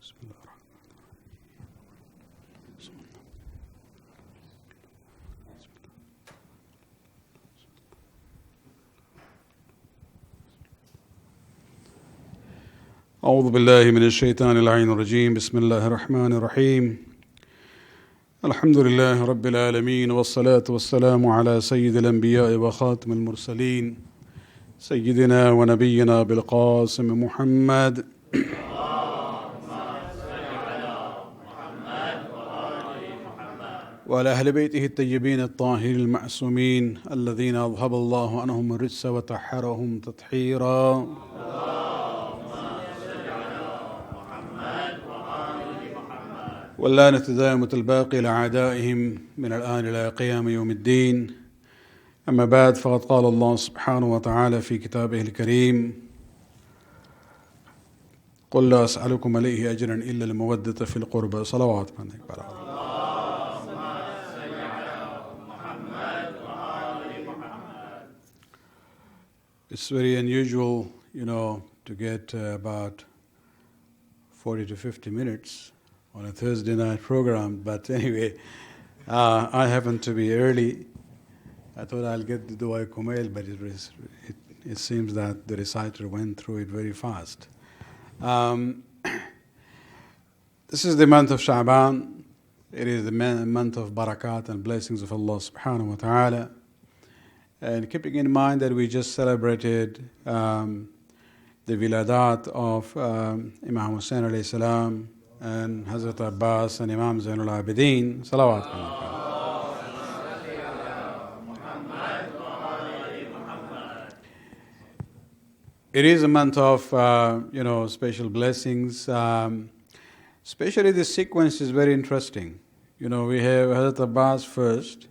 بسم الله الرحمن أعوذ بالله من الشيطان اللعين الرجيم بسم الله الرحمن الرحيم الحمد لله رب العالمين والصلاة والسلام على سيد الأنبياء وخاتم المرسلين سيدنا ونبينا بالقاسم محمد وعلى أهل بيته الطيبين الطاهرين المعصومين الذين أذهب الله عنهم الرجس وطهرهم تطهيرا واللعنة دائمة الباقي لأعدائهم من الآن إلى قيام يوم الدين أما بعد فقد قال الله سبحانه وتعالى في كتابه الكريم قل لا أسألكم عليه أجرا إلا المودة في القربى صلوات من أكبر It's very unusual, to get about 40 to 50 minutes on a Thursday night program, but anyway, I happen to be early. I thought I'll get the Dua Kumail, but it seems that the reciter went through it very fast. This is the month of Sha'ban. It is the month of barakat and blessings of Allah subhanahu wa ta'ala. And keeping in mind that we just celebrated the wiladat of Imam Hussain alayhi salam and Hazrat Abbas and Imam Zainul Abidin, salawat. It is a month of, special blessings. Especially the sequence is very interesting. We have Hazrat Abbas first,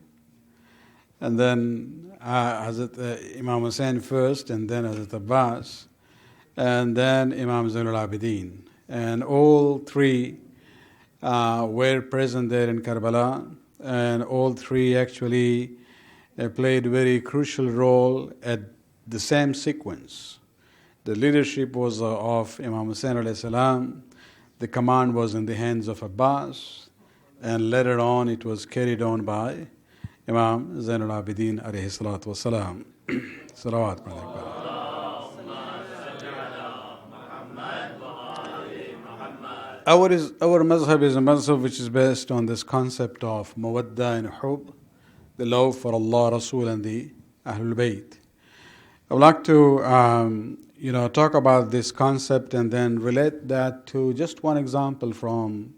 and then Hazrat Imam Hussain first, and then Hazrat Abbas, and then Imam Zainul Abidin. And all three were present there in Karbala, and all three actually played a very crucial role at the same sequence. The leadership was of Imam Hussain alayhi salam, the command was in the hands of Abbas, and later on it was carried on by Imam Zainul Abidin alayhi salatu wasalam. Salawat. Our mazhab is a mazhab which is based on this concept of mawadda and hub, the love for Allah, Rasul and the Ahlul Bayt. I would like to talk about this concept and then relate that to just one example from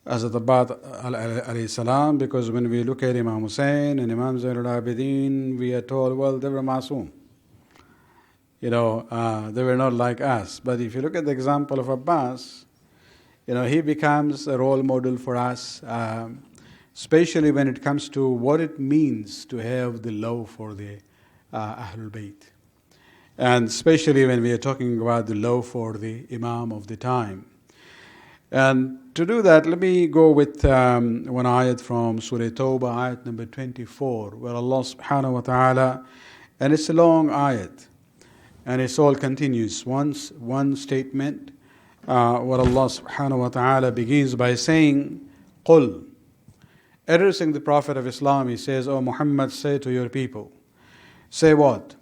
Hazrat Abbas alayhi salam, because when we look at Imam Hussain and Imam Zainul Abidin, we are told, well, they were masoom. They were not like us. But if you look at the example of Abbas, he becomes a role model for us, especially when it comes to what it means to have the love for the Ahlul Bayt. And especially when we are talking about the love for the Imam of the time. And to do that, let me go with one ayat from Surah Tawbah, ayat number 24, where Allah subhanahu wa ta'ala, and it's a long ayat, and it's all continuous. One statement, where Allah subhanahu wa ta'ala begins by saying, Qul, addressing the Prophet of Islam, he says, O Muhammad, say to your people. Say what?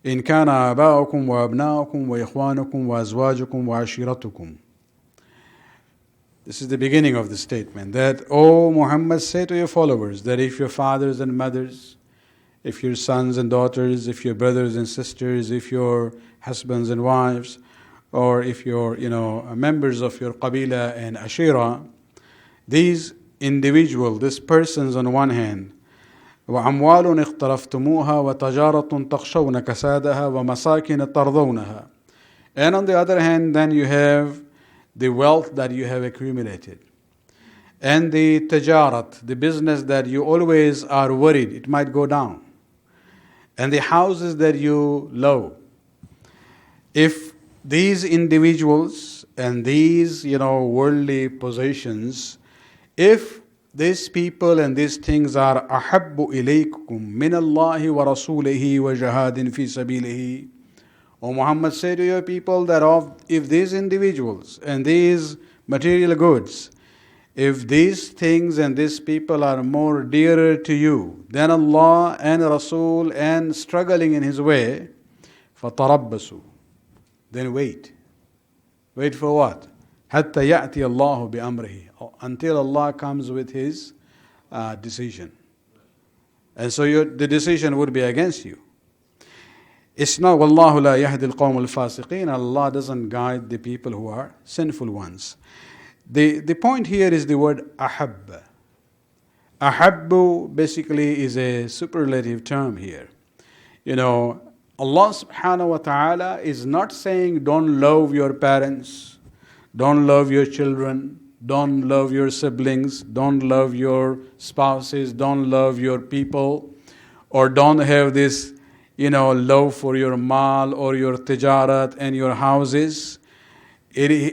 إن كان آباؤكم وأبناؤكم وإخوانكم وأزواجكم وعشيرتكم. This is the beginning of the statement, that, O Muhammad, say to your followers, that if your fathers and mothers, if your sons and daughters, if your brothers and sisters, if your husbands and wives, or if you're, members of your qabila and ashira, these persons on one hand, وَأَمْوَالٌ اقْتَرَفْتُمُوهَا وَتَجَارَةٌ تَخْشَوْنَ كَسَادَهَا وَمَسَاكِنَ تَرْضَوْنَهَا. And on the other hand, then you have the wealth that you have accumulated. And the tajarat, the business that you always are worried, it might go down. And the houses that you love. If these individuals and these, worldly possessions, if these people and these things are أَحَبُّ إِلَيْكُمْ مِنَ اللَّهِ وَرَسُولِهِ وَجَهَادٍ فِي سَبِيلِهِ, O Muhammad, say to your people that if these individuals and these material goods, if these things and these people are more dearer to you than Allah and Rasul and struggling in His way, فَتَرَبَّسُوا, then wait. Wait for what? حَتَّى يَأْتِيَ اللَّهُ بِأَمْرِهِ, until Allah comes with His decision. And so the decision would be against you. It's not, وَاللَّهُ لَا يَهْدِ الْقَوْمُ الْفَاسِقِينَ, Allah doesn't guide the people who are sinful ones. The point here is the word أحب. أحب basically is a superlative term here. Allah subhanahu wa ta'ala is not saying don't love your parents, don't love your children, don't love your siblings, don't love your spouses, don't love your people, or don't have this, love for your mal or your tijarat and your houses.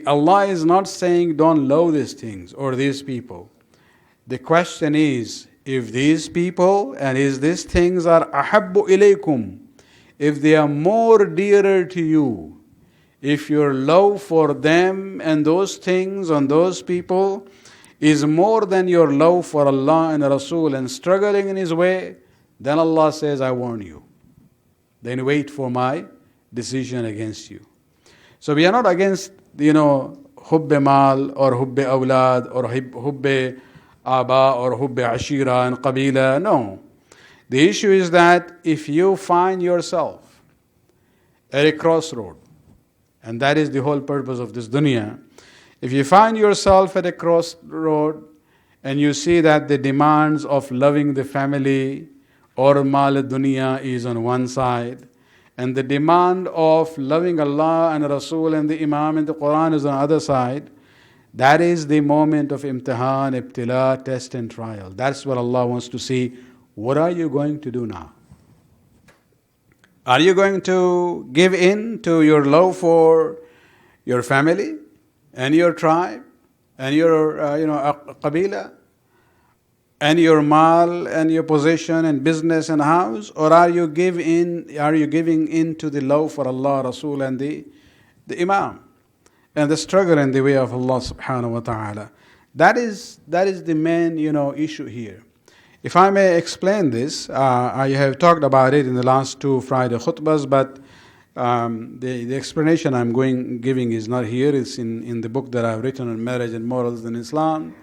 Allah is not saying don't love these things or these people. The question is, if these people and these things are ahabbu ilaykum, if they are more dearer to you, if your love for them and those things and those people is more than your love for Allah and Rasul and struggling in His way, then Allah says, I warn you. Then wait for my decision against you. So we are not against, hubbe mal or hubbe awlad or hubbe aba or hubbe ashira and qabila. No. The issue is that if you find yourself at a crossroad, and that is the whole purpose of this dunya, if you find yourself at a crossroad and you see that the demands of loving the family or mal dunya is on one side, and the demand of loving Allah and Rasul and the Imam and the Quran is on the other side, that is the moment of imtihan, ibtila, test and trial. That's what Allah wants to see. What are you going to do now? Are you going to give in to your love for your family and your tribe and your qabila and your mal and your possession and business and house, or are you giving in to the love for Allah, Rasul and the Imam and the struggle in the way of Allah subhanahu wa ta'ala? That is the main issue here. If I may explain this, I have talked about it in the last 2 Friday khutbahs, but the explanation I'm giving is not here. It's in the book that I've written on marriage and morals in Islam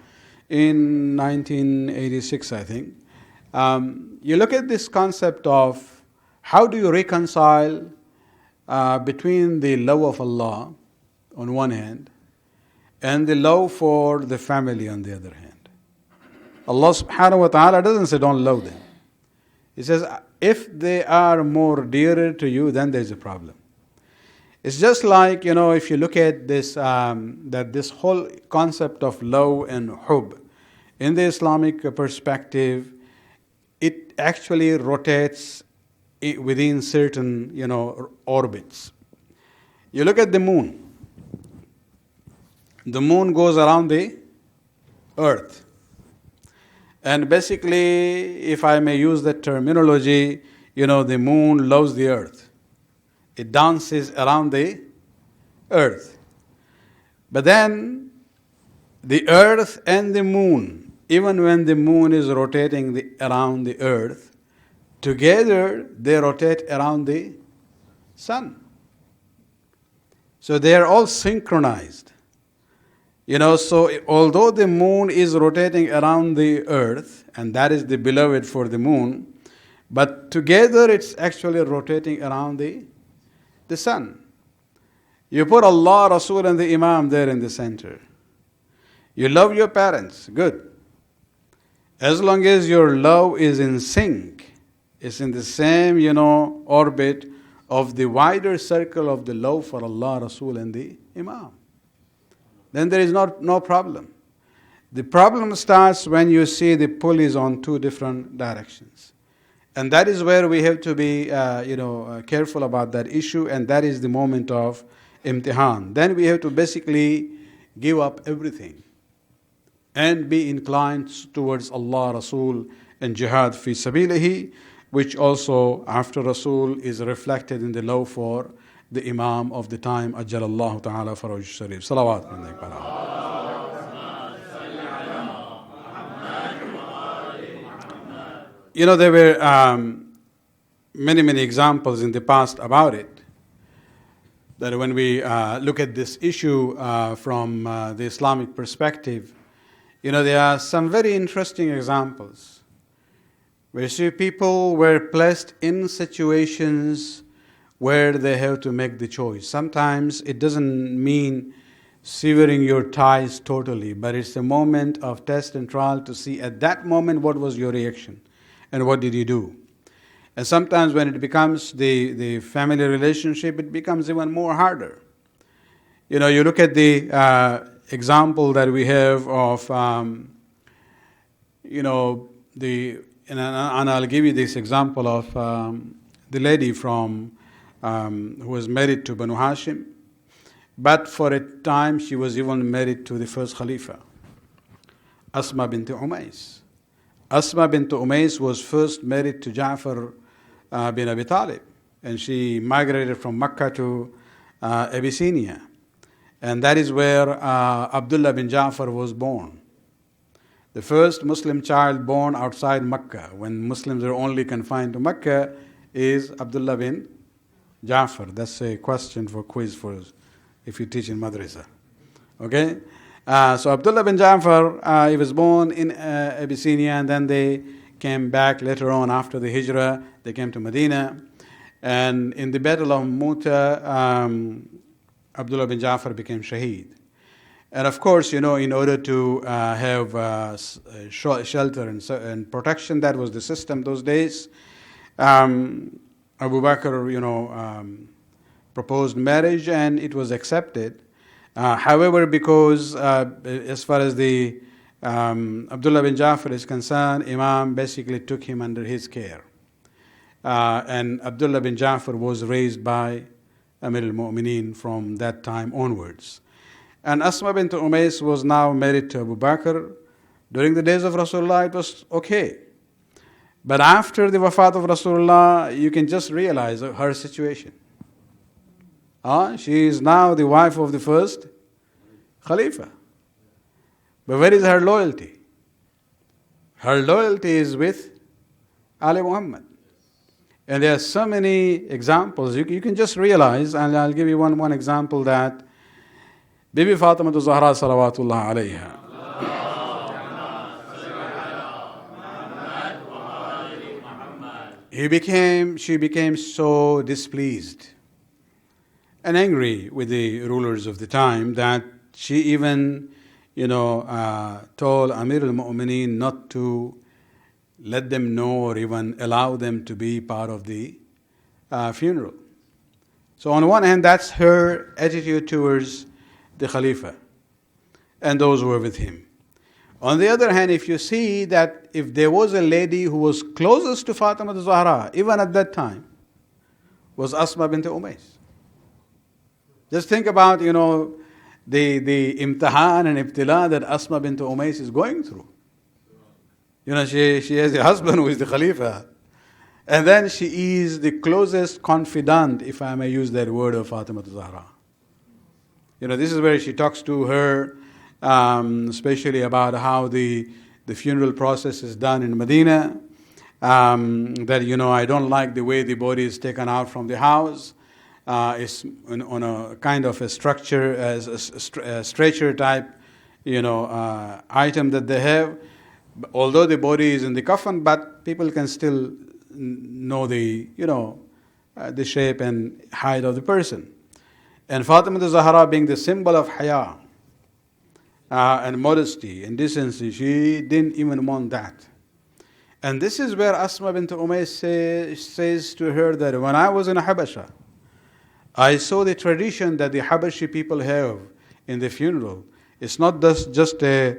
in 1986, I think. You look at this concept of how do you reconcile between the love of Allah on one hand and the love for the family on the other hand. Allah subhanahu wa ta'ala doesn't say don't love them. He says if they are more dearer to you, then there's a problem. It's just like, if you look at this, that this whole concept of love and hub, in the Islamic perspective, it actually rotates within certain, orbits. You look at the moon. The moon goes around the earth. And basically, if I may use that terminology, the moon loves the earth. It dances around the earth. But then, the earth and the moon, even when the moon is rotating around the earth, together they rotate around the sun. So they are all synchronized. So although the moon is rotating around the earth, and that is the beloved for the moon, but together it's actually rotating around the sun. You put Allah, Rasul and the Imam there in the center. You love your parents, good. As long as your love is in sync, it's in the same, orbit of the wider circle of the love for Allah, Rasul and the Imam, then there is no problem. The problem starts when you see the pull is on 2 different directions. And that is where we have to be careful about that issue, and that is the moment of imtihan. Then we have to basically give up everything and be inclined towards Allah, Rasul and jihad fi sabilihi, which also after Rasul is reflected in the love for the Imam of the time, Ajjalallahu Ta'ala Faraj Sharif. Salawat. There were many examples in the past about it. That when we look at this issue from the Islamic perspective, there are some very interesting examples where you see people were placed in situations where they have to make the choice. Sometimes it doesn't mean severing your ties totally, but it's a moment of test and trial to see at that moment what was your reaction and what did you do. And sometimes when it becomes the family relationship, it becomes even more harder. You look at the example that we have of, and I'll give you this example of the lady who was married to Banu Hashim, but for a time she was even married to the first Khalifa, Asma bint Umays. Asma bint Umays was first married to Ja'far bin Abi Talib, and she migrated from Mecca to Abyssinia, and that is where Abdullah bin Ja'far was born. The first Muslim child born outside Mecca, when Muslims are only confined to Mecca, is Abdullah bin Ja'far. That's a question for quiz for if you teach in madrasa. Okay? So Abdullah bin Ja'far, he was born in Abyssinia, and then they came back later on after the Hijrah. They came to Medina, and in the Battle of Mu'tah, Abdullah bin Ja'far became Shaheed. And of course, in order to have shelter and protection, that was the system those days. Abu Bakr, proposed marriage, and it was accepted. However, because as far as the Abdullah bin Ja'far is concerned, Imam basically took him under his care. And Abdullah bin Ja'far was raised by Amir al-Mu'mineen from that time onwards. And Asma bint Umays was now married to Abu Bakr. During the days of Rasulullah, it was okay. But after the wafat of Rasulullah, you can just realize her situation. She is now the wife of the first Khalifa. But where is her loyalty? Her loyalty is with Ali Muhammad. And there are so many examples. You can just realize, and I'll give you one example, that Bibi Fatima Zahra salawatullah alayha. She became so displeased and angry with the rulers of the time that she even, told Amir al-Mu'mineen not to let them know or even allow them to be part of the funeral. So on one hand, that's her attitude towards the Khalifa and those who were with him. On the other hand, if you see that if there was a lady who was closest to Fatima al-Zahra, even at that time, was Asma bint Umays. Just think about, the imtihan and ibtila that Asma bint Umays is going through. She has a husband who is the Khalifa. And then she is the closest confidant, if I may use that word, of Fatima al-Zahra. This is where she talks to her, especially about how the funeral process is done in Medina. That, I don't like the way the body is taken out from the house. It's on a kind of a structure, as a stretcher type, item that they have. Although the body is in the coffin, but people can still know the shape and height of the person. And Fatima al-Zahra, being the symbol of haya and modesty and decency, she didn't even want that. And this is where Asma bint Umays says to her that when I was in Habasha, I saw the tradition that the Habashi people have in the funeral. It's not just a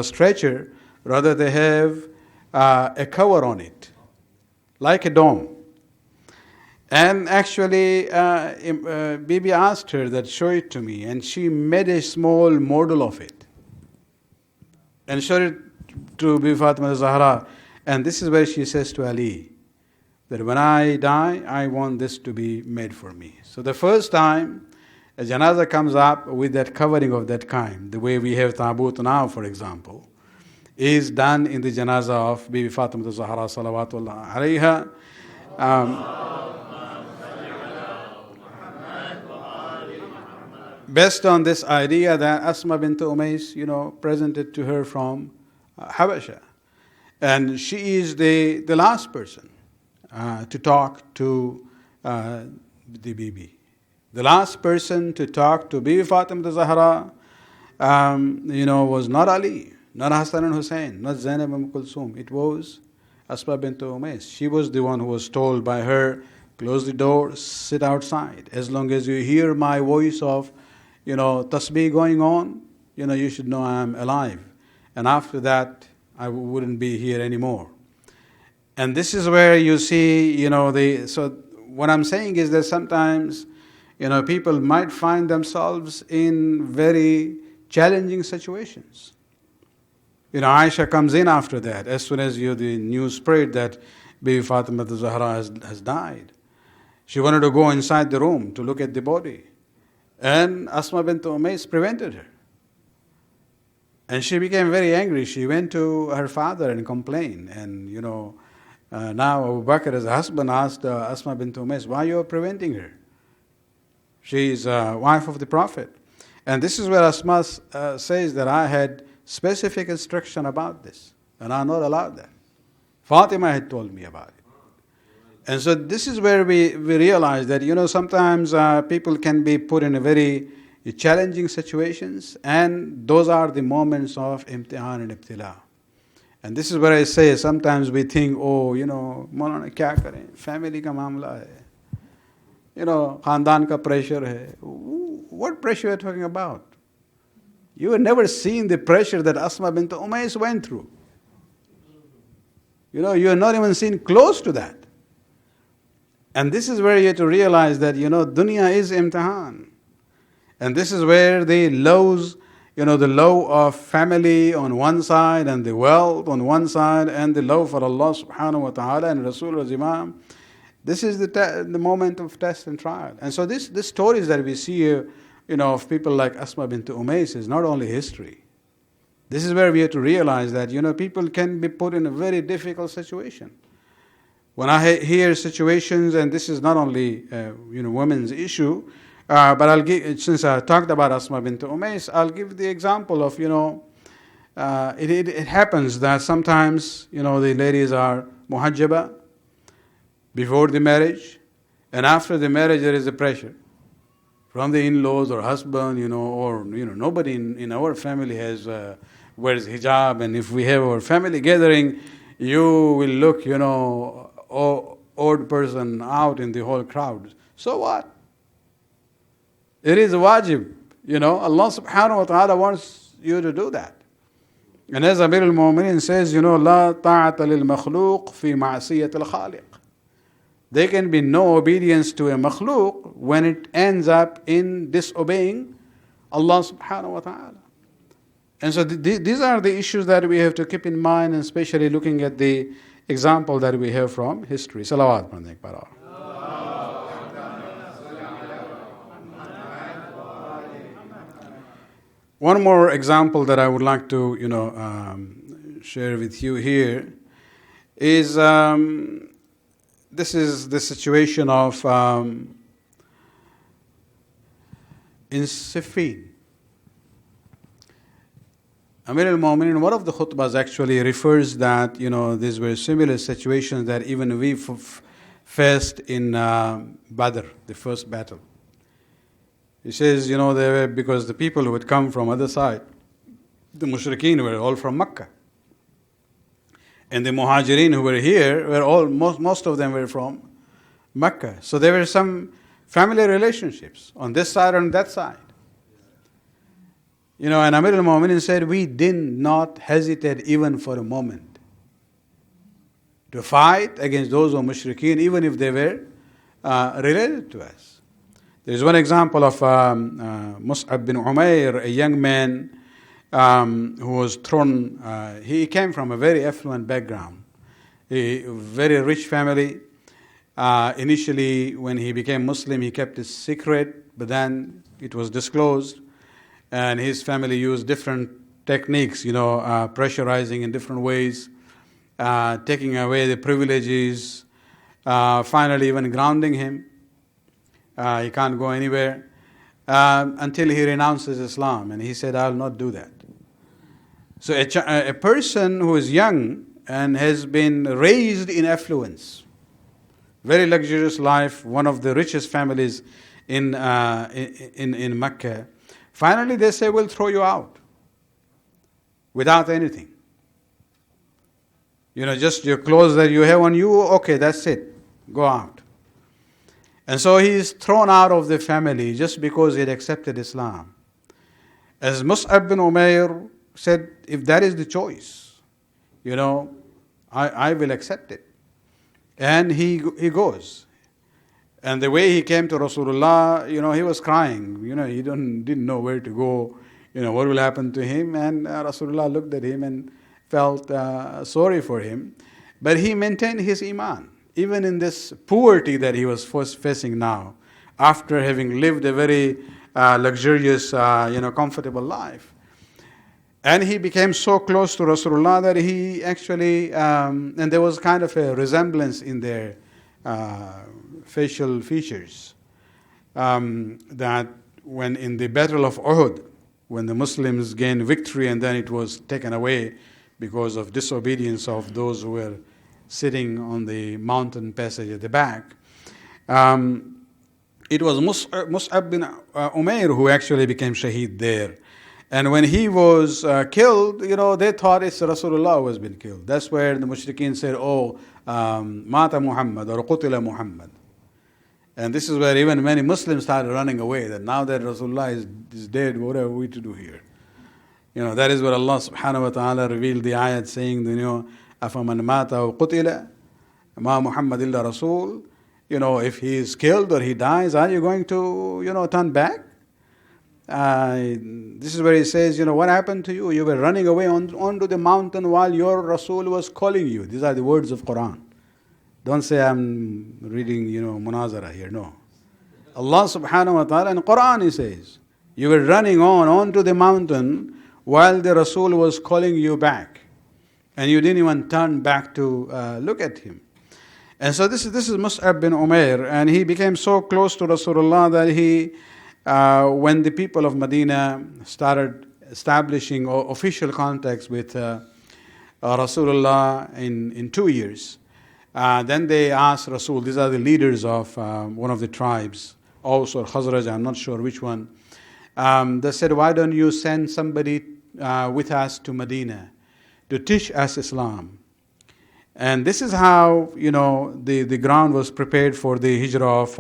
stretcher. Rather, they have a cover on it, like a dome. And actually, Bibi asked her that, show it to me. And she made a small model of it and showed it to Bibi Fatima al-Zahra. And this is where she says to Ali that when I die, I want this to be made for me. So the first time a janazah comes up with that covering of that kind, the way we have tabut now, for example, is done in the janazah of Bibi Fatima Zahra salawatullah alayha. Based on this idea that Asma bint Umays, presented to her from Habasha. And she is the last person to talk to the Bibi. The last person to talk to Bibi Fatima Zahra, was not Ali, not Hassan and Hussein, not Zainab and Kulsum. It was Asma bint Umays. She was the one who was told by her, close the door, sit outside. As long as you hear my voice of, tasbih going on, you should know I am alive. And after that, I wouldn't be here anymore. And this is where you see, so what I'm saying is that sometimes, people might find themselves in very challenging situations. Aisha comes in after that, as soon as the news spread that Bibi Fatima Zahra has died. She wanted to go inside the room to look at the body. And Asma bint Umays prevented her. And she became very angry. She went to her father and complained. And, now Abu Bakr, as a husband, asked Asma bint Umays, why you are preventing her? She is a wife of the Prophet. And this is where Asma says that I had specific instruction about this. And I'm not allowed that. Fatima had told me about it. And so this is where we realize that, sometimes people can be put in a very challenging situations, and those are the moments of imtihan and ibtila. And this is where I say, sometimes we think, Maulana kya kare? Family ka mamla hai. Khandan ka pressure hai. What pressure are you talking about? You have never seen the pressure that Asma bint Umays went through. You have not even seen close to that. And this is where you have to realize that, dunya is imtihan. And this is where the laws, the law of family on one side and the wealth on one side and the law for Allah subhanahu wa ta'ala and Rasul as Imam, this is the moment of test and trial. And so this stories that we see here, of people like Asma bint Umays is not only history. This is where we have to realize that, people can be put in a very difficult situation. When I hear situations, and this is not only women's issue, but I'll give, since I talked about Asma bint Umays, I'll give the example of it happens that sometimes the ladies are muhajjaba before the marriage, and after the marriage there is a pressure from the in-laws or husband, or nobody in our family wears hijab, and if we have our family gathering, you will look odd person out in the whole crowd. So what? It is a wajib. Allah subhanahu wa ta'ala wants you to do that. And as Amir al-Mu'minin says, La ta'ata lil makhluq fi ma'asiyat al-khaliq. There can be no obedience to a makhluk when it ends up in disobeying Allah subhanahu wa ta'ala. And so these are the issues that we have to keep in mind, and especially looking at the example that we have from history. Salawat pढ़ने पर. One more example that I would like to, share with you here is this is the situation of in Siffin. Amir al-Mu'minin, one of the khutbahs actually refers that, these were similar situations that even we faced in Badr, the first battle. He says, they were, because the people who had come from other side, the mushrikeen were all from Makkah. And the muhajirin who were here were most of them were from Makkah. So there were some family relationships on this side and that side. And Amir al-Mu'minin said, we did not hesitate even for a moment to fight against those who are mushrikeen, even if they were related to us. There's one example of Mus'ab ibn Umayr, a young man who was thrown, he came from a very affluent background, a very rich family, Initially, when he became Muslim, he kept it secret, but then it was disclosed, and his family used different techniques, pressurizing in different ways, taking away the privileges, finally even grounding him. He can't go anywhere until he renounces Islam, and he said, "I'll not do that." So a person who is young and has been raised in affluence, very luxurious life, one of the richest families in Mecca, finally they say, "We'll throw you out without anything. Just your clothes that you have on you, okay, that's it, go out." And so he is thrown out of the family just because he had accepted Islam. As Mus'ab ibn Umayr said, if that is the choice, I will accept it. And he goes. And the way he came to Rasulullah, he was crying. He didn't know where to go, what will happen to him. And Rasulullah looked at him and felt sorry for him. But he maintained his iman, even in this poverty that he was facing now, after having lived a very luxurious, comfortable life. And he became so close to Rasulullah that he actually, and there was kind of a resemblance in their facial features. That when in the Battle of Uhud, when the Muslims gained victory and then it was taken away because of disobedience of those who were sitting on the mountain passage at the back, it was Mus'ab ibn Umayr who actually became shaheed there. And when he was killed, they thought it's Rasulullah who has been killed. That's where the mushrikeen said, Mata Muhammad or Qutila Muhammad. And this is where even many Muslims started running away, that now that Rasulullah is dead, what are we to do here? That is where Allah subhanahu wa ta'ala revealed the ayat saying, أَفَمَنْ مَاتَ أَوْ قُتِلَ مَا مُحَمَّدٍ إِلَّا رَسُولٌ. If he is killed or he dies, are you going to, turn back? This is where he says, what happened to you? You were running away onto the mountain while your Rasul was calling you. These are the words of Quran. Don't say I'm reading, munazara here. No. Allah subhanahu wa ta'ala in Quran, he says, you were running onto the mountain while the Rasul was calling you back. And you didn't even turn back to look at him. And so this is Mus'ab bin Umayr, and he became so close to Rasulullah that he, when the people of Medina started establishing official contacts with Rasulullah in 2 years, then they asked Rasul, these are the leaders of one of the tribes, Aus or Khazraj, I'm not sure which one. They said, why don't you send somebody with us to Medina to teach us Islam? And this is how, the ground was prepared for the hijrah of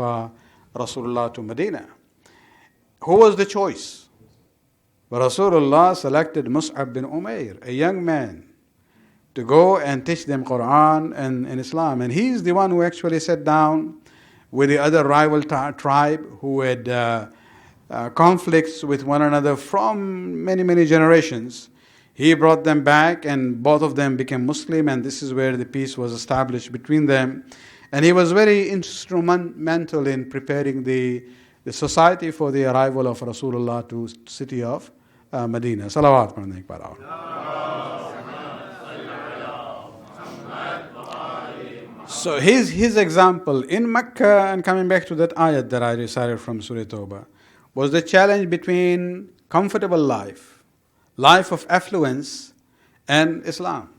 Rasulullah to Medina. Who was the choice? Rasulullah selected Mus'ab bin Umayr, a young man, to go and teach them Quran and Islam. And he's the one who actually sat down with the other rival tribe who had conflicts with one another from many, many generations. He brought them back and both of them became Muslim, and this is where the peace was established between them. And he was very instrumental in preparing the society for the arrival of Rasulullah to city of Medina. Salawat pढ़ने पर आओ. So his example in Mecca, and coming back to that ayat that I recited from Surah Tawbah, was the challenge between comfortable life of affluence, and Islam.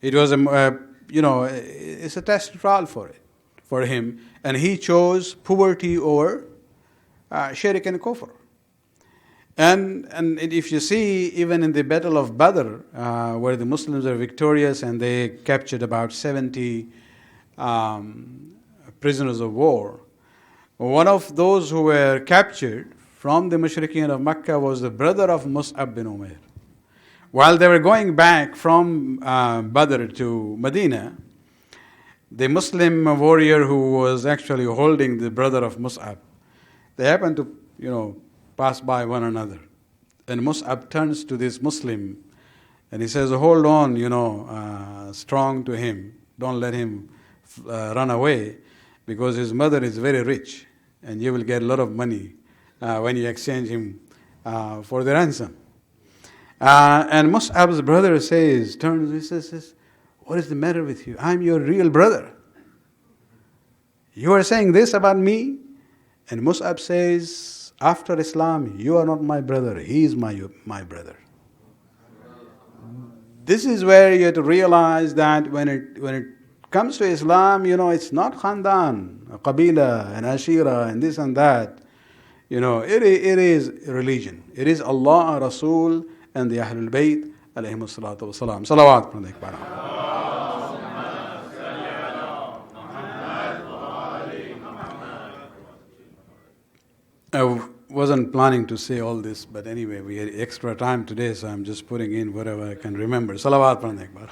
It was it's a test trial for him, and he chose poverty over shirk and kufr. And if you see, even in the Battle of Badr, where the Muslims are victorious and they captured about 70 prisoners of war, one of those who were captured from the mushrikeen of Mecca was the brother of Mus'ab bin Umayr. While they were going back from Badr to Medina, the Muslim warrior who was actually holding the brother of Mus'ab, they happened to, pass by one another. And Mus'ab turns to this Muslim and he says, hold on, strong to him. Don't let him run away because his mother is very rich and you will get a lot of money when you exchange him for the ransom. And Mus'ab's brother turns, he says, what is the matter with you? I'm your real brother. You are saying this about me? And Mus'ab says, after Islam, you are not my brother. He is my brother. This is where you have to realize that when it comes to Islam, it's not Khandan, Qabila, and Ashira, and this and that. It is religion. It is Allah, Rasul, and the Ahlul Bayt, alayhimu salatu wa salam. Salawat from the Akbar. I wasn't planning to say all this, but anyway, we had extra time today, so I'm just putting in whatever I can remember. Salawat from the Akbar.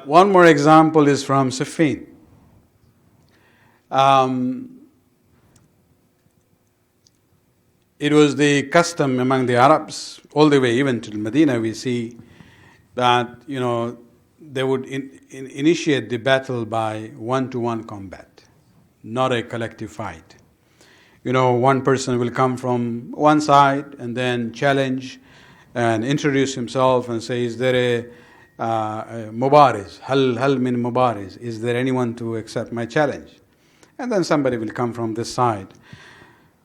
One more example is from Siffin. It was the custom among the Arabs, all the way even to Medina, we see that, they would initiate the battle by one-to-one combat, not a collective fight. One person will come from one side and then challenge and introduce himself and say, is there a mubariz, hal min mubariz, is there anyone to accept my challenge? And then somebody will come from this side.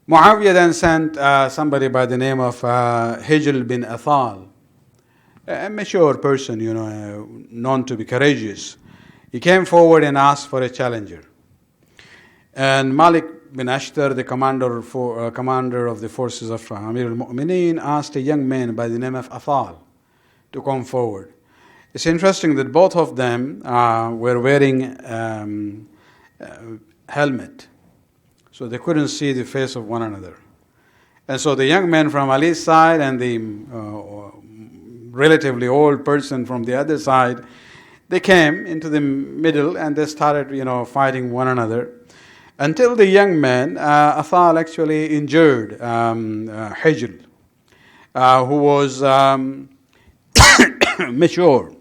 Muawiyah then sent somebody by the name of Hijl bin Athal, a mature person, known to be courageous. He came forward and asked for a challenger. And Malik bin Ashtar, the commander of the forces of Amir al-Mu'mineen, asked a young man by the name of Athal to come forward. It's interesting that both of them were wearing helmet, so they couldn't see the face of one another. And so the young man from Ali's side and the relatively old person from the other side, they came into the middle and they started, fighting one another, until the young man, Athal, actually injured Hijl, who was mature.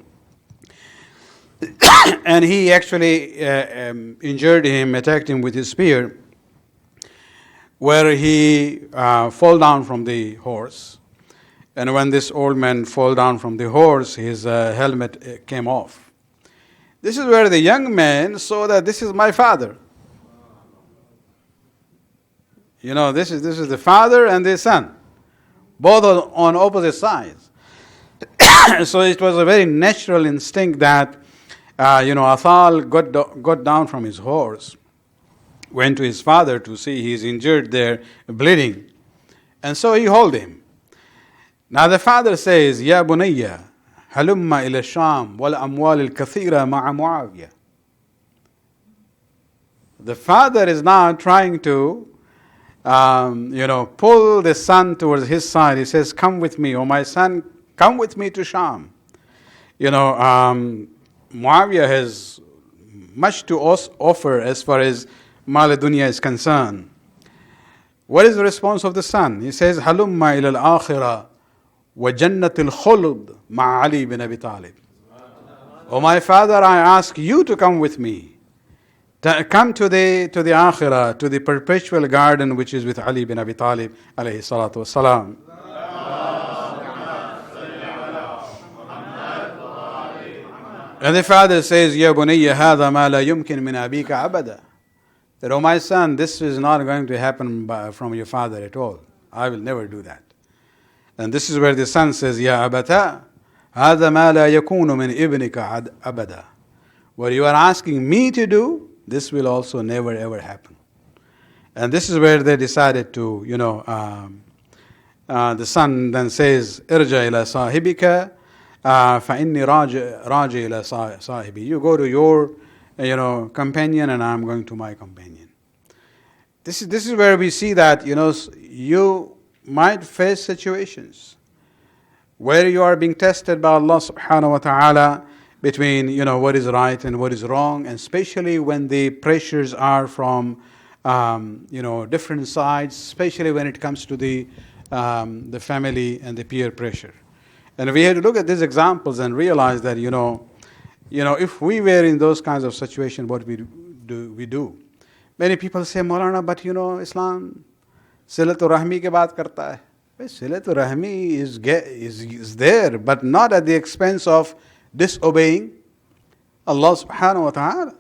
And he actually injured him, attacked him with his spear, where he fell down from the horse. And when this old man fell down from the horse, his helmet came off. This is where the young man saw that this is my father. This is the father and the son, both on opposite sides. So it was a very natural instinct that Athal got down from his horse, went to his father to see he's injured there, bleeding, and so he held him. Now the father says, Ya bunayya, halumma ila Sham wal amwal al-kathira ma'a Muawiyah. The father is now trying to, pull the son towards his side. He says, come with me, oh my son, come with me to Sham. Muawiyah has much to offer as far as mal dunya is concerned. What is the response of the son? He says, halumma ila al-akhirah wa jannat al-khuld ma Ali bin Abi Talib. Oh my father, I ask you to come with me. Come to the akhirah, to the perpetual garden which is with Ali bin Abi Talib alayhi salatu wassalam. And the father says, Ya bunayya hadha ma la yumkin min abika abada. That, oh my son, this is not going to happen from your father at all. I will never do that. And this is where the son says, Ya abata, hadha ma la yakunu min ibnika abada. What you are asking me to do, this will also never ever happen. And this is where they decided to, the son then says, Irja ila sahibika, فَإِنِّي راجع إلى صاحبي. You go to your, companion, and I'm going to my companion. This is where we see that, you might face situations where you are being tested by Allah subhanahu wa ta'ala between, what is right and what is wrong, and especially when the pressures are from, different sides, especially when it comes to the family and the peer pressure. And we had to look at these examples and realize that, if we were in those kinds of situations, what we do. Many people say, Maulana, but Islam Silatul Rahmi ke baat karta hai. Silatul Rahmi is there, but not at the expense of disobeying Allah subhanahu wa ta'ala.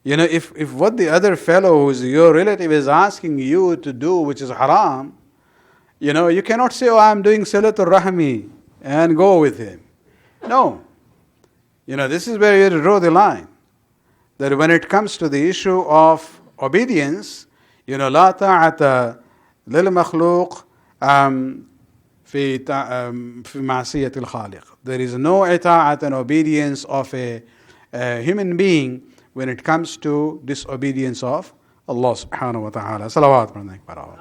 If what the other fellow who is your relative is asking you to do, which is haram, you cannot say, oh, I'm doing Silatul Rahmi and go with him. No. This is where you have to draw the line. That when it comes to the issue of obedience, لا طاعة للمخلوق في معصية الخالق. There is no ita'at and obedience of a human being when it comes to disobedience of Allah subhanahu wa ta'ala. Salawat pढ़ने के बराबर.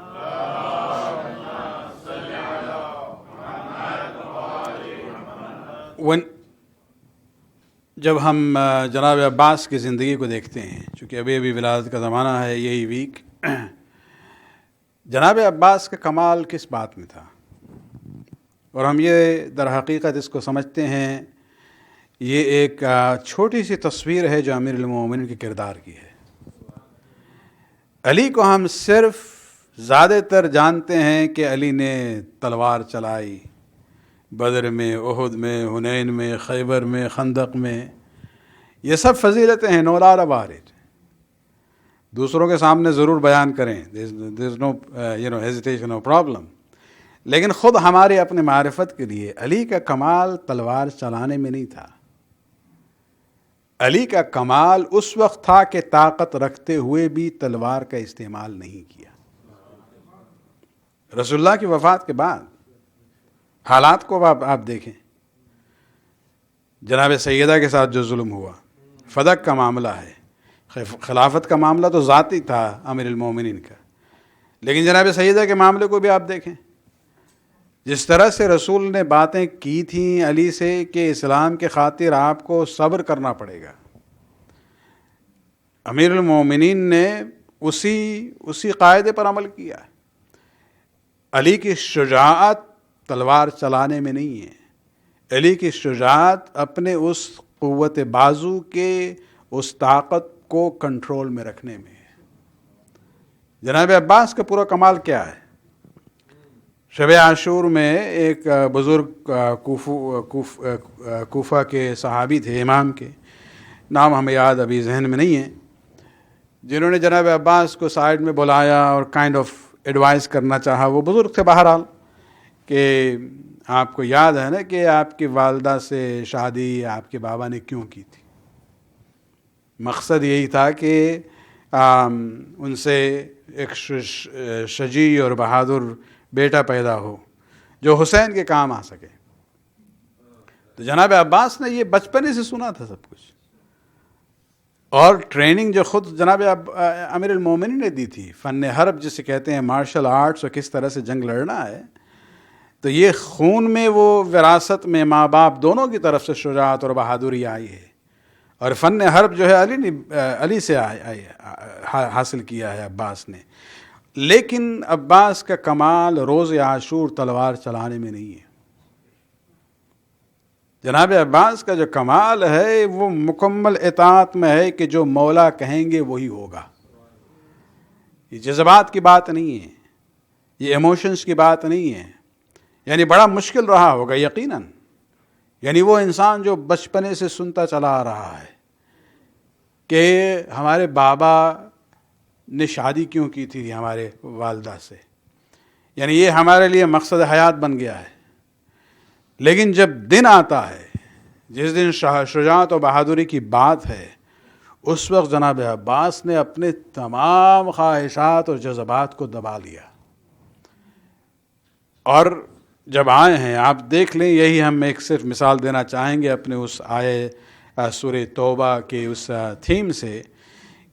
جب ہم جناب عباس کی زندگی کو دیکھتے ہیں، چونکہ ابھی ولادت کا زمانہ ہے، یہی ویک، جناب عباس کا کمال کس بات میں تھا؟ اور ہم یہ در حقیقت اس کو سمجھتے ہیں، یہ ایک چھوٹی سی تصویر ہے جو امیر المومنین کے کردار کی ہے. علی کو ہم صرف زیادہ تر جانتے ہیں کہ علی نے تلوار چلائی، بدر میں، احد میں، حنین میں، خیبر میں، خندق میں. یہ سب فضیلتیں ہیں، نو ڈاؤٹ اباؤٹ اٹ. دوسروں کے سامنے ضرور بیان کریں، دیر از نو ہیزیٹیشن، نو پرابلم. لیکن خود ہمارے اپنے معرفت کے لیے علی کا کمال تلوار چلانے میں نہیں تھا. علی کا کمال اس وقت تھا کہ طاقت رکھتے ہوئے بھی تلوار کا استعمال نہیں کیا. رسول اللہ کی وفات کے بعد حالات کو آپ دیکھیں. جناب سیدہ کے ساتھ جو ظلم ہوا، فدق کا معاملہ ہے. خلافت کا معاملہ تو ذاتی تھا امیر المومنین کا، لیکن جناب سیدہ کے معاملے کو بھی آپ دیکھیں. جس طرح سے رسول نے باتیں کی تھیں علی سے کہ اسلام کے خاطر آپ کو صبر کرنا پڑے گا، امیر المومنین نے اسی قاعدے پر عمل کیا. علی کی شجاعت تلوار چلانے میں نہیں ہے، علی کی شجاعت اپنے اس قوت بازو کے اس طاقت کو کنٹرول میں رکھنے میں ہے. جناب عباس کا پورا کمال کیا ہے؟ شب عاشور میں ایک بزرگ کوفہ کے صحابی تھے، امام کے، نام ہمیں یاد ابھی ذہن میں نہیں ہے، جنہوں نے جناب عباس کو سائڈ میں بلایا اور کائنڈ آف ایڈوائز کرنا چاہا. وہ بزرگ تھے بہرحال، کہ آپ کو یاد ہے نا کہ آپ کی والدہ سے شادی آپ کے بابا نے کیوں کی تھی؟ مقصد یہی تھا کہ ان سے ایک شجیع اور بہادر بیٹا پیدا ہو جو حسین کے کام آ سکے. تو جناب عباس نے یہ بچپنے سے سنا تھا سب کچھ، اور ٹریننگ جو خود جناب امیر المومنین نے دی تھی، فن حرب جسے کہتے ہیں، مارشل آرٹس، اور کس طرح سے جنگ لڑنا ہے. تو یہ خون میں، وہ وراثت میں ماں باپ دونوں کی طرف سے شجاعت اور بہادری آئی ہے. اور فن حرب جو ہے علی سے حاصل کیا ہے عباس نے. لیکن عباس کا کمال روز عاشور تلوار چلانے میں نہیں ہے. جناب عباس کا جو کمال ہے وہ مکمل اطاعت میں ہے کہ جو مولا کہیں گے وہی ہوگا. یہ جذبات کی بات نہیں ہے، یہ ایموشنز کی بات نہیں ہے. یعنی بڑا مشکل رہا ہوگا یقیناً. یعنی وہ انسان جو بچپنے سے سنتا چلا آ رہا ہے کہ ہمارے بابا نے شادی کیوں کی تھی ہمارے والدہ سے، یعنی یہ ہمارے لیے مقصد حیات بن گیا ہے. لیکن جب دن آتا ہے، جس دن شجاعت و بہادری کی بات ہے، اس وقت جناب عباس نے اپنے تمام خواہشات اور جذبات کو دبا لیا. اور جب آئے ہیں، آپ دیکھ لیں، یہی ہم ایک صرف مثال دینا چاہیں گے اپنے اس آئے سورہ توبہ کے اس تھیم سے،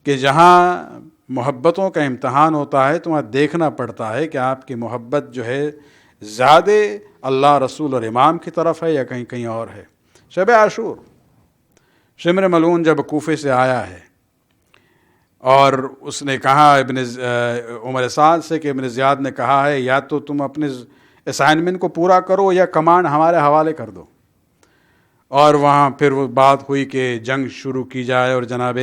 کہ جہاں محبتوں کا امتحان ہوتا ہے تو وہاں دیکھنا پڑتا ہے کہ آپ کی محبت جو ہے زیادہ اللہ، رسول اور امام کی طرف ہے یا کہیں اور ہے. شب عاشور، شمر ملعون جب کوفے سے آیا ہے اور اس نے کہا ابن عمر سعد سے کہ ابن زیاد نے کہا ہے یا تو تم اپنے اسائنمنٹ کو پورا کرو یا کمانڈ ہمارے حوالے کر دو. اور وہاں پھر وہ بات ہوئی کہ جنگ شروع کی جائے اور جناب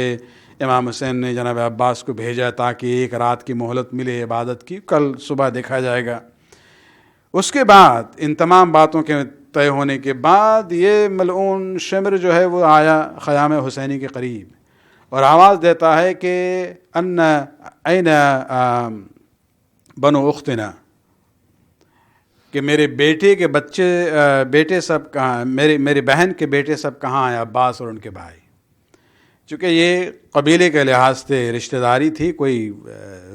امام حسین نے جناب عباس کو بھیجا تاکہ ایک رات کی مہلت ملے عبادت کی، کل صبح دیکھا جائے گا. اس کے بعد ان تمام باتوں کے طے ہونے کے بعد یہ ملعون شمر جو ہے وہ آیا خیام حسینی کے قریب اور آواز دیتا ہے کہ ان این بنو اختنا، کہ میرے بیٹے کے بیٹے سب کہاں، میری بہن کے بیٹے سب کہاں ہیں، عباس اور ان کے بھائی. چونکہ یہ قبیلے کے لحاظ سے رشتہ داری تھی، کوئی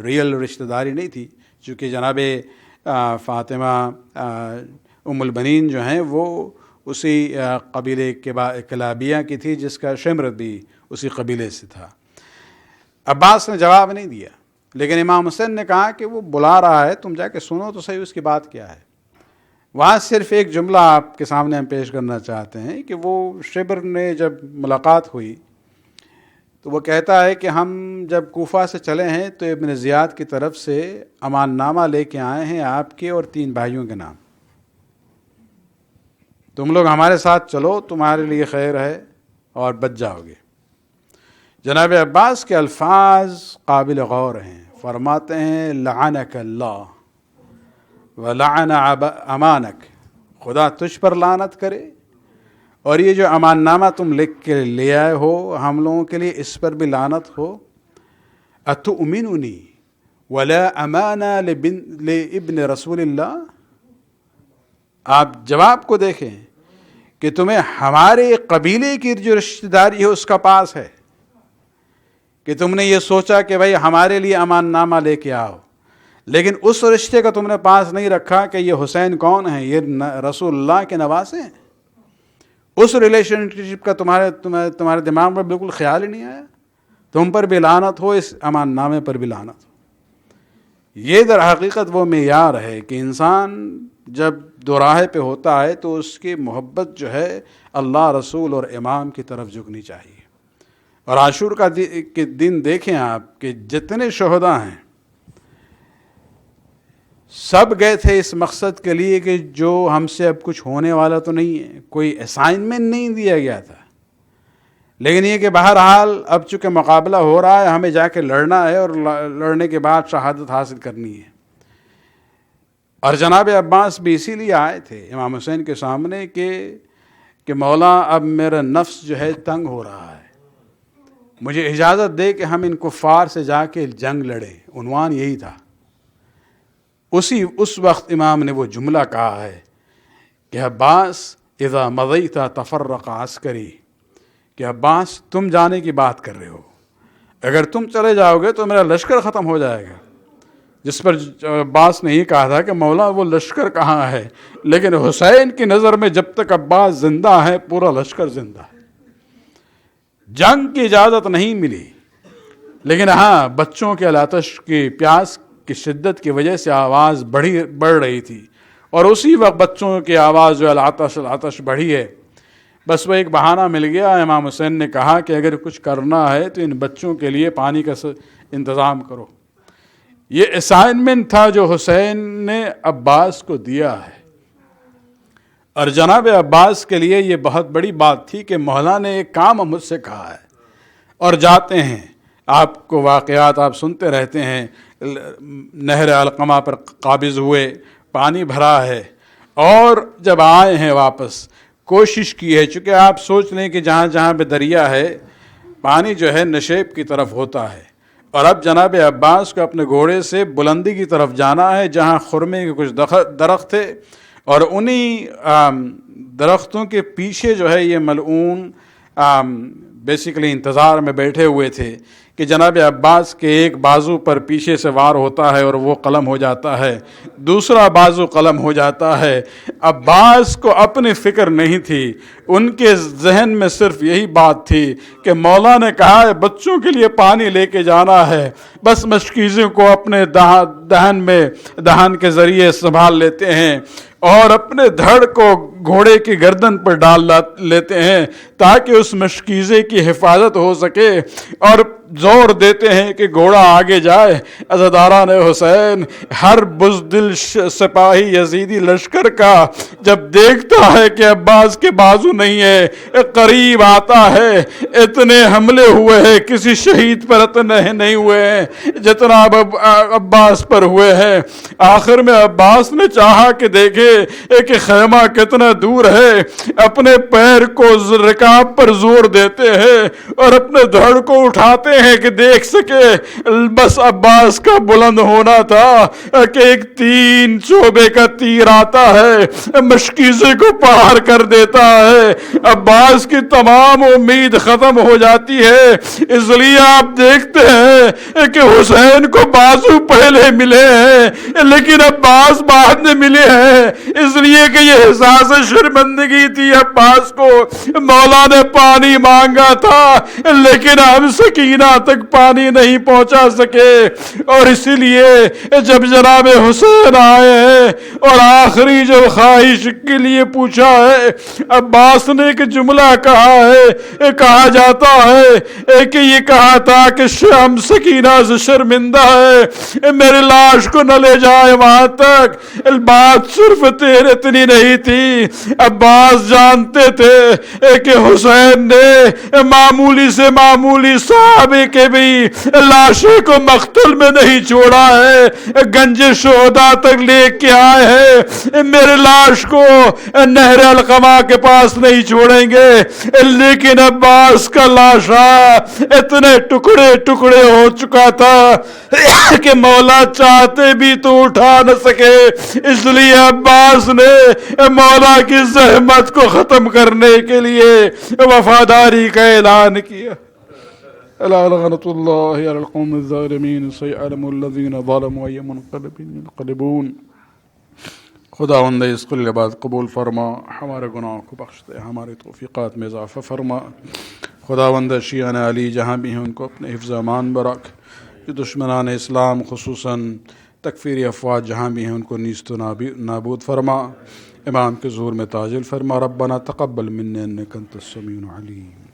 ریئل رشتہ داری نہیں تھی، چونکہ جناب فاطمہ ام البنین جو ہیں وہ اسی قبیلے کلابیہ کی تھی جس کا شمر بھی اسی قبیلے سے تھا. عباس نے جواب نہیں دیا، لیکن امام حسین نے کہا کہ وہ بلا رہا ہے، تم جا کے سنو تو صحیح اس کی بات کیا ہے. وہاں صرف ایک جملہ آپ کے سامنے ہم پیش کرنا چاہتے ہیں کہ وہ شبر نے جب ملاقات ہوئی تو وہ کہتا ہے کہ ہم جب کوفہ سے چلے ہیں تو ابن زیاد کی طرف سے امان نامہ لے کے آئے ہیں آپ کے اور 3 بھائیوں کے نام، تم لوگ ہمارے ساتھ چلو، تمہارے لیے خیر ہے اور بچ جاؤ گے. جناب عباس کے الفاظ قابل غور ہیں. فرماتے ہیں لعنک اللہ ولعن امانک، خدا تجھ پر لعنت کرے اور یہ جو امان نامہ تم لکھ کے لے آئے ہو ہم لوگوں کے لیے اس پر بھی لعنت ہو. اتؤمننی ولا امانہ لابن رسول اللہ، آپ جواب کو دیکھیں کہ تمہیں ہمارے قبیلے کی جو رشتہ داری ہے اس کا پاس ہے کہ تم نے یہ سوچا کہ بھائی ہمارے لیے امان نامہ لے کے آؤ، لیکن اس رشتے کا تم نے پاس نہیں رکھا کہ یہ حسین کون ہیں، یہ رسول اللہ کے نواسے ہیں. اس ریلیشن شپ کا تمہارے دماغ میں بالکل خیال ہی نہیں آیا. تم پر بھی لعنت ہو، اس امان نامے پر بھی لعنت ہو. یہ در حقیقت وہ معیار ہے کہ انسان جب دوراہے پہ ہوتا ہے تو اس کی محبت جو ہے اللہ، رسول اور امام کی طرف جھکنی چاہیے. اور عاشور کا دن دیکھیں آپ کہ جتنے شہداء ہیں سب گئے تھے اس مقصد کے لیے کہ جو ہم سے اب کچھ ہونے والا تو نہیں ہے، کوئی اسائنمنٹ نہیں دیا گیا تھا، لیکن یہ کہ بہرحال اب چونکہ مقابلہ ہو رہا ہے ہمیں جا کے لڑنا ہے اور لڑنے کے بعد شہادت حاصل کرنی ہے. اور جناب عباس بھی اسی لیے آئے تھے امام حسین کے سامنے کہ مولا اب میرا نفس جو ہے تنگ ہو رہا ہے، مجھے اجازت دے کہ ہم ان کفار سے جا کے جنگ لڑیں. عنوان یہی تھا. اس وقت امام نے وہ جملہ کہا ہے کہ عباس اذا مضیت تفرق عسکری، کہ عباس تم جانے کی بات کر رہے ہو، اگر تم چلے جاؤ گے تو میرا لشکر ختم ہو جائے گا. جس پر عباس نے یہ کہا تھا کہ مولا وہ لشکر کہاں ہے، لیکن حسین کی نظر میں جب تک عباس زندہ ہے پورا لشکر زندہ ہے. جنگ کی اجازت نہیں ملی، لیکن ہاں بچوں کے العطش کی پیاس کی شدت کی وجہ سے آواز بڑھ رہی تھی، اور اسی وقت بچوں کی آواز جو العطش بڑھی ہے، بس وہ ایک بہانہ مل گیا. امام حسین نے کہا کہ اگر کچھ کرنا ہے تو ان بچوں کے لیے پانی کا انتظام کرو. یہ اسائنمنٹ تھا جو حسین نے عباس کو دیا ہے، اور جناب عباس کے لیے یہ بہت بڑی بات تھی کہ مولا نے ایک کام مجھ سے کہا ہے. اور جاتے ہیں، آپ کو واقعات آپ سنتے رہتے ہیں، نہر علقمہ پر قابض ہوئے، پانی بھرا ہے، اور جب آئے ہیں واپس کوشش کی ہے، چونکہ آپ سوچ لیں کہ جہاں جہاں پہ دریا ہے پانی جو ہے نشیب کی طرف ہوتا ہے، اور اب جناب عباس کو اپنے گھوڑے سے بلندی کی طرف جانا ہے جہاں خرمے کے کچھ درخت تھے، اور انہی درختوں کے پیچھے جو ہے یہ ملعون بیسیکلی انتظار میں بیٹھے ہوئے تھے کہ جناب عباس کے ایک بازو پر پیچھے سے وار ہوتا ہے اور وہ قلم ہو جاتا ہے، دوسرا بازو قلم ہو جاتا ہے. عباس کو اپنی فکر نہیں تھی، ان کے ذہن میں صرف یہی بات تھی کہ مولا نے کہا ہے بچوں کے لیے پانی لے کے جانا ہے، بس مشکیزوں کو اپنے دہن کے ذریعے سنبھال لیتے ہیں اور اپنے دھڑ کو گھوڑے کی گردن پر ڈال لیتے ہیں تاکہ اس مشکیزے کی حفاظت ہو سکے، اور زور دیتے ہیں کہ گھوڑا آگے جائے۔ عزاداران حسین، ہر بزدل سپاہی یزیدی لشکر کا جب دیکھتا ہے کہ عباس کے بازو نہیں ہے، قریب آتا ہے، اتنے حملے ہوئے ہیں، کسی شہید پر اتنے نہیں ہوئے ہیں جتنا عباس پر ہوئے ہیں۔ آخر میں عباس نے چاہا کہ دیکھے کہ خیمہ کتنا دور ہے، اپنے پیر کو رکاب پر زور دیتے ہیں اور اپنے دھڑ کو اٹھاتے ہیں کہ دیکھ سکے۔ بس عباس کا بلند ہونا تھا کہ ایک 3 چوبے کا تیر آتا ہے، مشکیزے کو پار کر دیتا ہے، عباس کی تمام امید ختم ہو جاتی ہے۔ اس لیے آپ دیکھتے ہیں کہ حسین کو بازو پہلے ملے ہیں لیکن عباس بعد میں ملے ہیں، اس لیے کہ یہ احساس شرمندگی تھی عباس کو۔ مولا نے پانی مانگا تھا لیکن ہم سکینہ تک پانی نہیں پہنچا سکے، اور اسی لیے جب جناب حسین آئے ہیں اور آخری جو خواہش کے لیے پوچھا ہے، عباس نے ایک جملہ کہا ہے، کہا جاتا ہے کہ یہ کہا تھا کہ ہم سکینہ سے شرمندہ ہے، میرے لاش کو نہ لے جائے وہاں تک۔ بات صرف اتنی نہیں تھی، عباس جانتے تھے کہ حسین نے معمولی سے معمولی صحابے کے بھی لاشیں کو مقتل میں نہیں چھوڑا ہے، گنج شہداء تک لے کے آئے ہیں، میرے لاش کو نہر القما کے پاس نہیں چھوڑیں گے، لیکن عباس کا لاشا اتنے ٹکڑے ٹکڑے ہو چکا تھا کہ مولا چاہتے بھی تو اٹھا نہ سکے، اس لیے عباس نے مولا کی زحمت کو ختم کرنے کے لیے وفاداری کا اعلان کیا۔ لعنت اللہ علی القوم الظالمین سیعلم الذین ظلموا ای منقلب ینقلبون۔ خداوند اس کل عبادت قبول فرما، ہمارے گناہوں کو بخش دے، ہمارے توفیقات میں اضافہ فرما۔ خداوند شیعان علی جہاں بھی ہیں ان کو اپنے حفظ امان برکھ، جو دشمنان اسلام خصوصاً تکفیری افواج جہاں بھی ہیں ان کو نیست و نابود فرما، امام کے ظہور میں تاجل فرما۔ ربنا تقبل منا انک انت السمیع العلیم۔